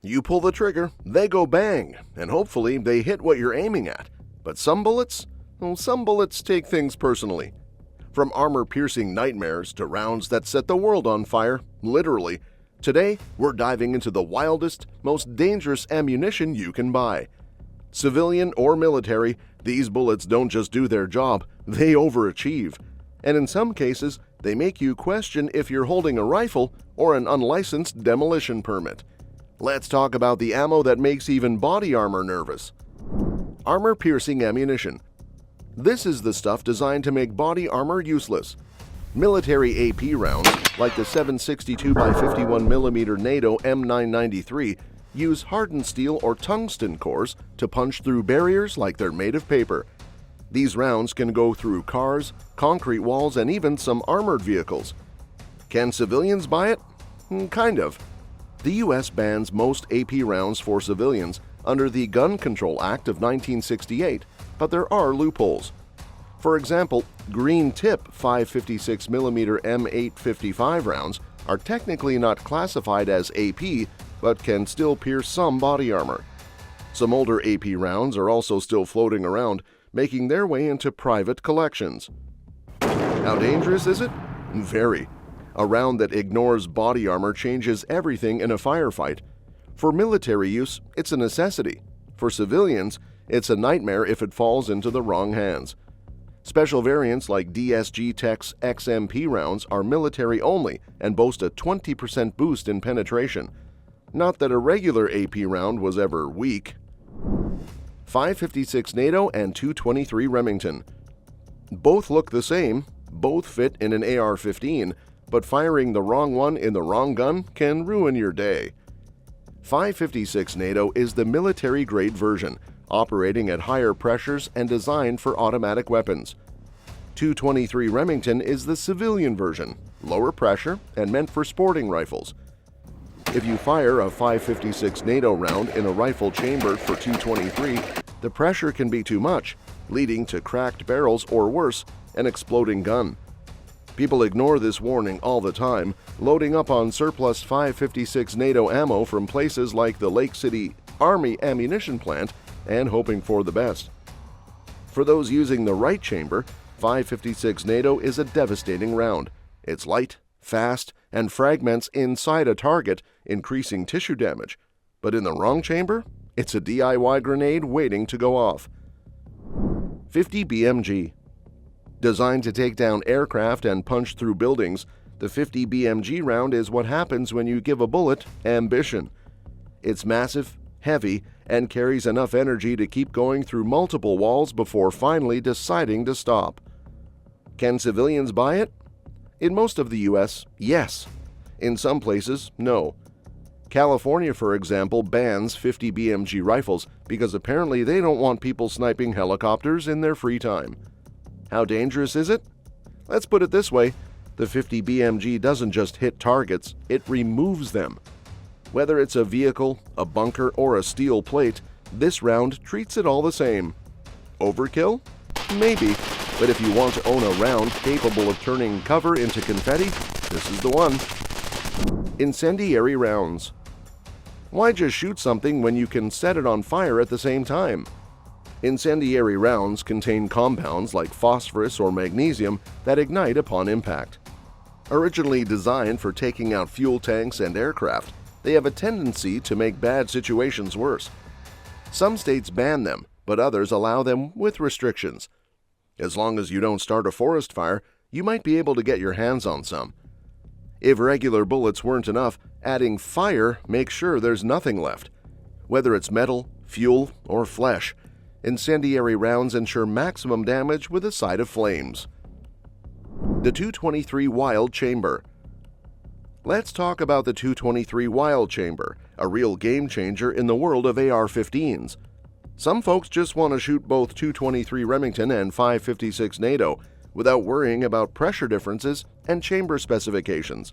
You pull the trigger, they go bang, and hopefully they hit what you're aiming at. But some bullets? Well, some bullets take things personally. From armor-piercing nightmares to rounds that set the world on fire, literally, today we're diving into the wildest, most dangerous ammunition you can buy. Civilian or military, these bullets don't just do their job, they overachieve. And in some cases, they make you question if you're holding a rifle or an unlicensed demolition permit. Let's talk about the ammo that makes even body armor nervous. Armor-piercing ammunition. This is the stuff designed to make body armor useless. Military AP rounds, like the 7.62x51mm NATO M993, use hardened steel or tungsten cores to punch through barriers like they're made of paper. These rounds can go through cars, concrete walls, and even some armored vehicles. Can civilians buy it? Kind of. The U.S. bans most AP rounds for civilians under the Gun Control Act of 1968, but there are loopholes. For example, green tip 5.56mm M855 rounds are technically not classified as AP, but can still pierce some body armor. Some older AP rounds are also still floating around, making their way into private collections. How dangerous is it? Very. A round that ignores body armor changes everything in a firefight. For military use, it's a necessity. For civilians, it's a nightmare if it falls into the wrong hands. Special variants like DSG Tech's XMP rounds are military only and boast a 20% boost in penetration. Not that a regular AP round was ever weak. 5.56 NATO and 2.23 Remington. Both look the same, both fit in an AR-15, but firing the wrong one in the wrong gun can ruin your day. 5.56 NATO is the military-grade version, operating at higher pressures and designed for automatic weapons. 2.23 Remington is the civilian version, lower pressure and meant for sporting rifles. If you fire a 5.56 NATO round in a rifle chambered for 2.23, the pressure can be too much, leading to cracked barrels or worse, an exploding gun. People ignore this warning all the time, loading up on surplus 5.56 NATO ammo from places like the Lake City Army Ammunition Plant and hoping for the best. For those using the right chamber, 5.56 NATO is a devastating round. It's light, fast, and fragments inside a target, increasing tissue damage. But in the wrong chamber, it's a DIY grenade waiting to go off. 50 BMG. Designed to take down aircraft and punch through buildings, the 50 BMG round is what happens when you give a bullet ambition. It's massive, heavy, and carries enough energy to keep going through multiple walls before finally deciding to stop. Can civilians buy it? In most of the U.S., yes. In some places, no. California, for example, bans 50 BMG rifles because apparently they don't want people sniping helicopters in their free time. How dangerous is it? Let's put it this way, the 50 BMG doesn't just hit targets, it removes them. Whether it's a vehicle, a bunker, or a steel plate, this round treats it all the same. Overkill? Maybe, but if you want to own a round capable of turning cover into confetti, this is the one. Incendiary rounds. Why just shoot something when you can set it on fire at the same time? Incendiary rounds contain compounds like phosphorus or magnesium that ignite upon impact. Originally designed for taking out fuel tanks and aircraft, they have a tendency to make bad situations worse. Some states ban them, but others allow them with restrictions. As long as you don't start a forest fire, you might be able to get your hands on some. If regular bullets weren't enough, adding fire makes sure there's nothing left. Whether it's metal, fuel, or flesh, incendiary rounds ensure maximum damage with a side of flames. The 2.23 Wild Chamber. Let's talk about the 2.23 Wild Chamber, a real game changer in the world of AR-15s. Some folks just want to shoot both 2.23 Remington and 5.56 NATO without worrying about pressure differences and chamber specifications.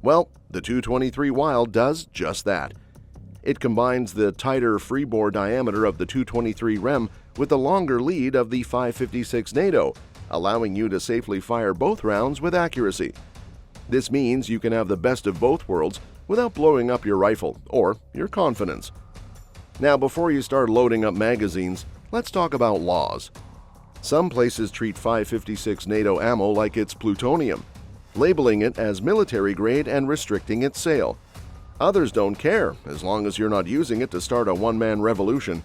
Well, the 2.23 Wild does just that. It combines the tighter freebore diameter of the 2.23 Rem with the longer lead of the 5.56 NATO, allowing you to safely fire both rounds with accuracy. This means you can have the best of both worlds, without blowing up your rifle or your confidence. Now, before you start loading up magazines, let's talk about laws. Some places treat 5.56 NATO ammo like it's plutonium, labeling it as military grade and restricting its sale. Others don't care, as long as you're not using it to start a one-man revolution.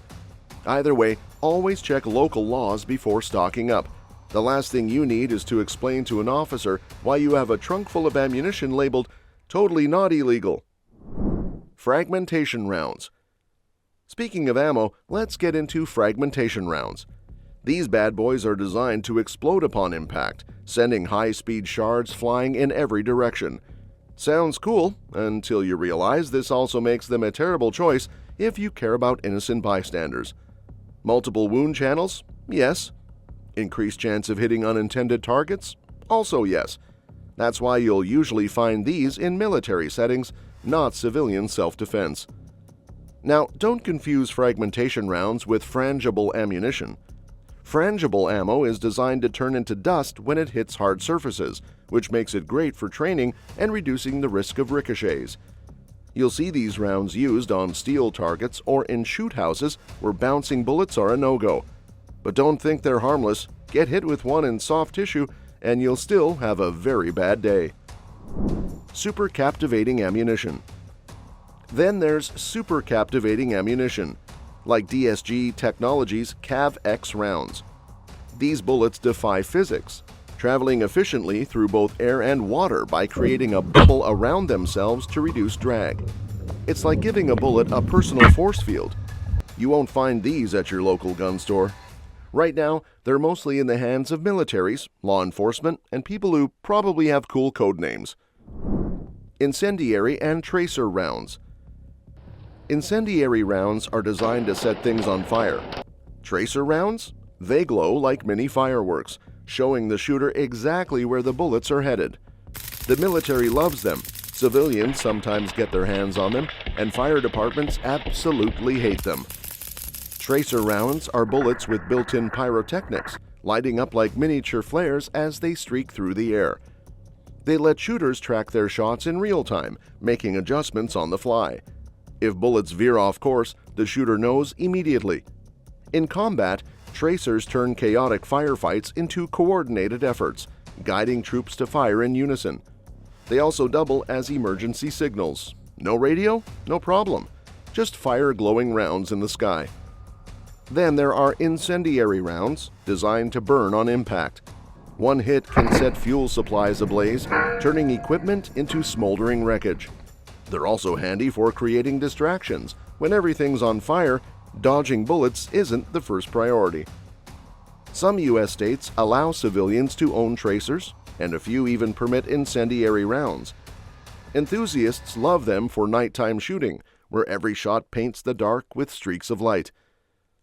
Either way, always check local laws before stocking up. The last thing you need is to explain to an officer why you have a trunk full of ammunition labeled "totally not illegal." Fragmentation rounds. Speaking of ammo, let's get into fragmentation rounds. These bad boys are designed to explode upon impact, sending high-speed shards flying in every direction. Sounds cool, until you realize this also makes them a terrible choice if you care about innocent bystanders. Multiple wound channels? Yes. Increased chance of hitting unintended targets? Also yes. That's why you'll usually find these in military settings, not civilian self-defense. Now, don't confuse fragmentation rounds with frangible ammunition. Frangible ammo is designed to turn into dust when it hits hard surfaces, which makes it great for training and reducing the risk of ricochets. You'll see these rounds used on steel targets or in shoot houses where bouncing bullets are a no-go. But don't think they're harmless. Get hit with one in soft tissue and you'll still have a very bad day. Super captivating ammunition. Then there's super captivating ammunition, like DSG Technologies CAV-X rounds. These bullets defy physics, traveling efficiently through both air and water by creating a bubble around themselves to reduce drag. It's like giving a bullet a personal force field. You won't find these at your local gun store. Right now, they're mostly in the hands of militaries, law enforcement, and people who probably have cool code names. Incendiary and tracer rounds. Incendiary rounds are designed to set things on fire. Tracer rounds? They glow like mini fireworks, showing the shooter exactly where the bullets are headed. The military loves them, civilians sometimes get their hands on them, and fire departments absolutely hate them. Tracer rounds are bullets with built-in pyrotechnics, lighting up like miniature flares as they streak through the air. They let shooters track their shots in real time, making adjustments on the fly. If bullets veer off course, the shooter knows immediately. In combat, tracers turn chaotic firefights into coordinated efforts, guiding troops to fire in unison. They also double as emergency signals. No radio? No problem. Just fire glowing rounds in the sky. Then there are incendiary rounds, designed to burn on impact. One hit can set fuel supplies ablaze, turning equipment into smoldering wreckage. They're also handy for creating distractions. When everything's on fire, dodging bullets isn't the first priority. Some U.S. states allow civilians to own tracers, and a few even permit incendiary rounds. Enthusiasts love them for nighttime shooting, where every shot paints the dark with streaks of light.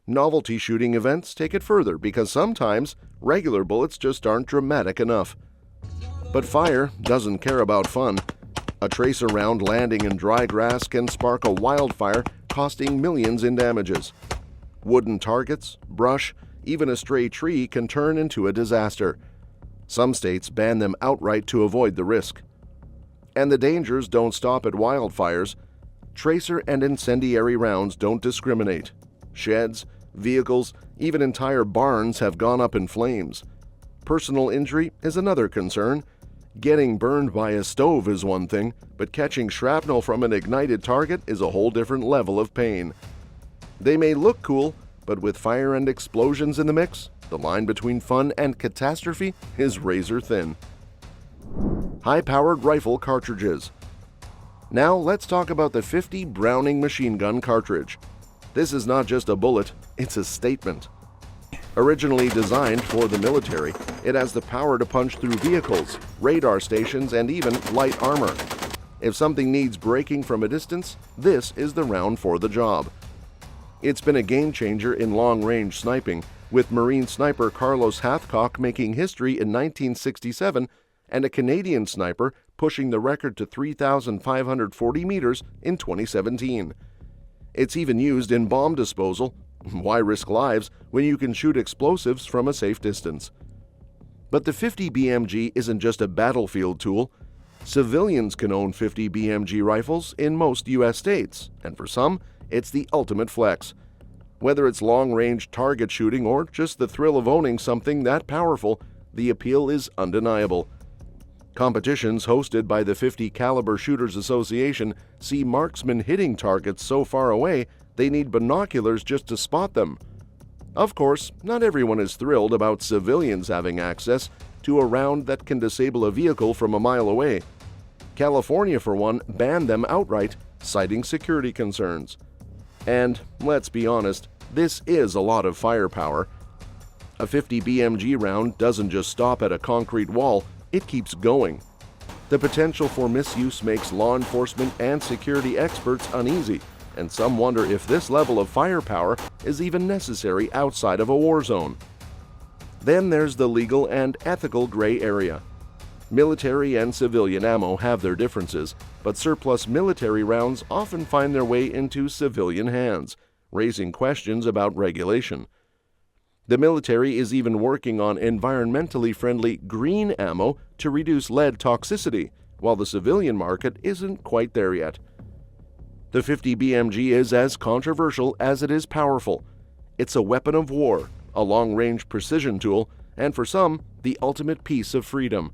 Novelty shooting events take it further because sometimes regular bullets just aren't dramatic enough. But fire doesn't care about fun. A tracer round landing in dry grass can spark a wildfire, costing millions in damages. Wooden targets, brush, even a stray tree can turn into a disaster. Some states ban them outright to avoid the risk. And the dangers don't stop at wildfires. Tracer and incendiary rounds don't discriminate. Sheds, vehicles, even entire barns have gone up in flames. Personal injury is another concern. Getting burned by a stove is one thing, but catching shrapnel from an ignited target is a whole different level of pain. They may look cool, but with fire and explosions in the mix, the line between fun and catastrophe is razor thin. High-powered rifle cartridges. Now let's talk about the 50 Browning machine gun cartridge. This is not just a bullet, it's a statement. Originally designed for the military, it has the power to punch through vehicles, radar stations, and even light armor. If something needs breaking from a distance, this is the round for the job. It's been a game-changer in long-range sniping, with Marine sniper Carlos Hathcock making history in 1967 and a Canadian sniper pushing the record to 3,540 meters in 2017. It's even used in bomb disposal. Why risk lives when you can shoot explosives from a safe distance? But the 50 BMG isn't just a battlefield tool. Civilians can own 50 BMG rifles in most U.S. states, and for some, it's the ultimate flex. Whether it's long-range target shooting or just the thrill of owning something that powerful, the appeal is undeniable. Competitions hosted by the 50 Caliber Shooters Association see marksmen hitting targets so far away they need binoculars just to spot them. Of course, not everyone is thrilled about civilians having access to a round that can disable a vehicle from a mile away. California, for one, banned them outright, citing security concerns. And let's be honest, this is a lot of firepower. A 50 BMG round doesn't just stop at a concrete wall, it keeps going. The potential for misuse makes law enforcement and security experts uneasy, and some wonder if this level of firepower is even necessary outside of a war zone. Then there's the legal and ethical gray area. Military and civilian ammo have their differences, but surplus military rounds often find their way into civilian hands, raising questions about regulation. The military is even working on environmentally friendly green ammo to reduce lead toxicity, while the civilian market isn't quite there yet. The 50 BMG is as controversial as it is powerful. It's a weapon of war, a long-range precision tool, and for some, the ultimate piece of freedom.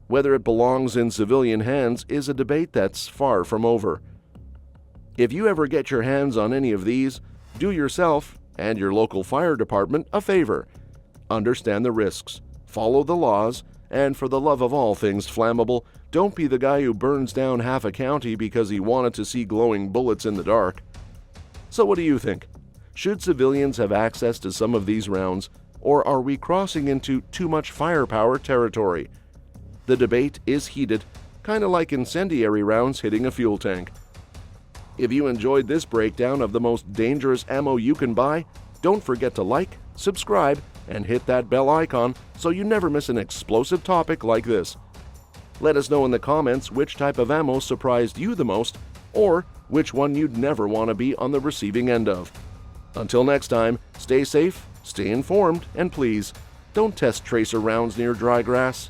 Whether it belongs in civilian hands is a debate that's far from over. If you ever get your hands on any of these, do yourself and your local fire department a favor. Understand the risks, follow the laws, and for the love of all things flammable, don't be the guy who burns down half a county because he wanted to see glowing bullets in the dark. So what do you think? Should civilians have access to some of these rounds, or are we crossing into too much firepower territory? The debate is heated, kind of like incendiary rounds hitting a fuel tank. If you enjoyed this breakdown of the most dangerous ammo you can buy, don't forget to like, subscribe, and hit that bell icon so you never miss an explosive topic like this. Let us know in the comments which type of ammo surprised you the most, or which one you'd never want to be on the receiving end of. Until next time, stay safe, stay informed, and please, don't test tracer rounds near dry grass.